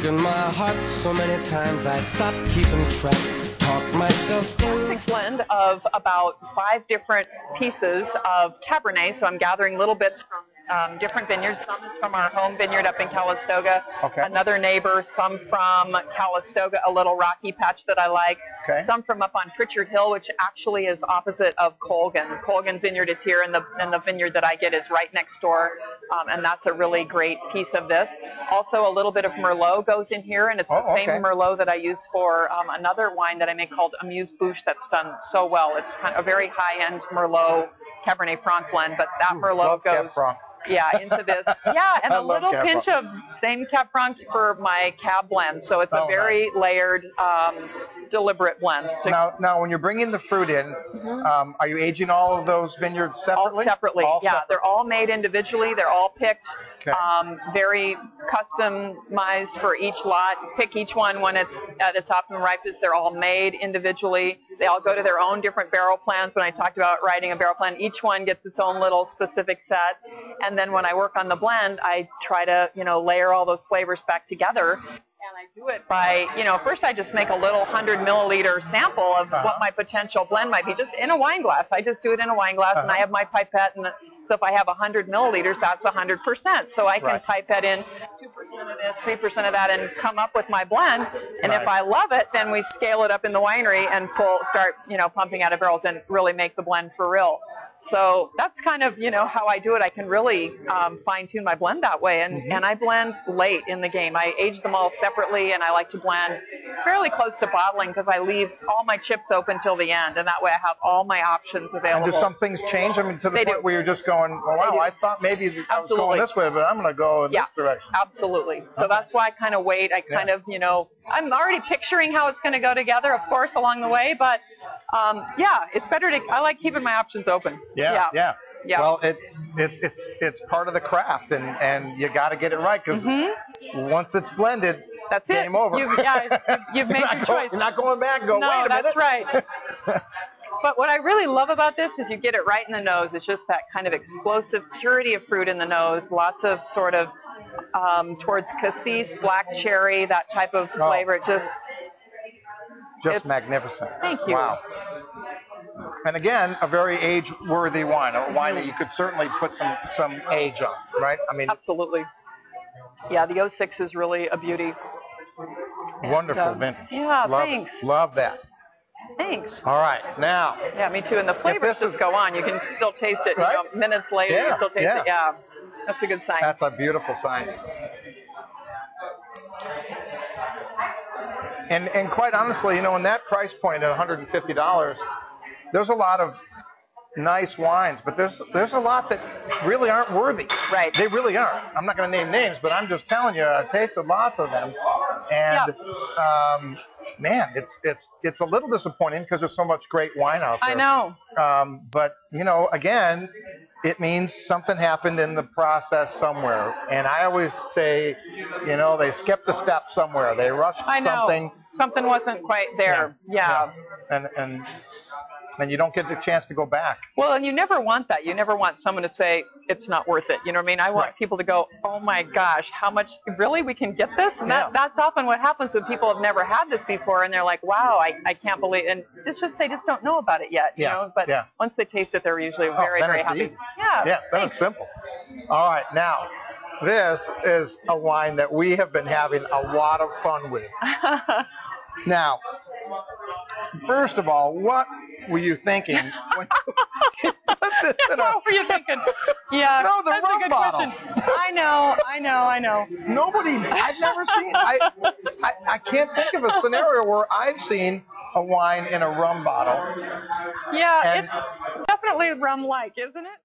broken my heart so many times I stopped keeping track. Talk myself in. Blend of about 5 different pieces of Cabernet. So I'm gathering little bits from different vineyards. Some is from our home vineyard up in Calistoga. Okay. Another neighbor. Some from Calistoga, a little rocky patch that I like. Okay. Some from up on Pritchard Hill, which actually is opposite of Colgan. Colgan Vineyard is here, and the vineyard that I get is right next door. And that's a really great piece of this. Also, a little bit of Merlot goes in here, and it's the same Merlot that I use for another wine that I make called Amuse-Bouche that's done so well. It's kind of a very high-end Merlot Cabernet Franc blend, but that Merlot goes into this. Yeah, and a little pinch of same Cab Franc for my Cab blend. So it's a very layered, deliberate blend. So now, when you're bringing the fruit in, are you aging all of those vineyards separately? All separately, Separate. They're all made individually. They're all picked, very customized for each lot. Pick each one when it's at its optimum ripeness. They're all made individually. They all go to their own different barrel plans. When I talked about writing a barrel plan, each one gets its own little specific set. And then when I work on the blend, I try to, layer all those flavors back together. And I do it by, first I just make a little 100 milliliter sample of what my potential blend might be, just in a wine glass. I just do it in a wine glass, and I have my pipette, and so if I have 100 milliliters, that's 100%. So I can pipette in 2% of this, 3% of that, and come up with my blend. And if I love it, then we scale it up in the winery and start, pumping out of barrels and really make the blend for real. So that's kind of, how I do it. I can really fine-tune my blend that way. And I blend late in the game. I age them all separately, and I like to blend fairly close to bottling because I leave all my chips open till the end. And that way I have all my options available. And do some things change? I mean, to the point where you're just going, oh, wow, I thought maybe I was going this way, but I'm going to go in this direction. Absolutely. So that's why I kind of wait. I kind of, I'm already picturing how it's going to go together, of course, along the way. But, it's better to, I like keeping my options open. Yeah. Well, it's part of the craft, and you got to get it right, because once it's blended, that's game over. You've made your choice. You're not going back and go, wait a minute. No, that's right. But what I really love about this is you get it right in the nose. It's just that kind of explosive purity of fruit in the nose. Lots of sort of towards cassis, black cherry, that type of flavor. Just magnificent. Thank you. Wow. And again, a very age-worthy wine, a wine that you could certainly put some age on, right? I mean, absolutely. Yeah, the 06 is really a beauty. Wonderful vintage. Yeah, thanks. Love that. Thanks. All right, now. Yeah, me too. And the flavors just go on. You can still taste it. Minutes later, you can still taste it. Yeah, that's a good sign. That's a beautiful sign. And quite honestly, in that price point at $150, there's a lot of nice wines, but there's a lot that really aren't worthy. Right. They really aren't. I'm not going to name names, but I'm just telling you, I've tasted lots of them, and man, it's a little disappointing because there's so much great wine out there. I know. But again, it means something happened in the process somewhere, and I always say, they skipped a step somewhere. They rushed something. Something wasn't quite there. Yeah. And you don't get the chance to go back. Well, and you never want that. You never want someone to say it's not worth it. You know what I mean? I want people to go, oh my gosh, how much, really, we can get this? And that's often what happens when people have never had this before, and they're like, wow, I can't believe, and it's just, they just don't know about it yet, But once they taste it, they're usually very, very happy. Easy. Yeah, then it's simple. All right, now, this is a wine that we have been having a lot of fun with. Now, first of all, what were you thinking when you put this in What were you thinking? Yeah, no, the that's rum a good bottle. question. I know. I've never seen, I can't think of a scenario where I've seen a wine in a rum bottle. Yeah, it's definitely rum-like, isn't it?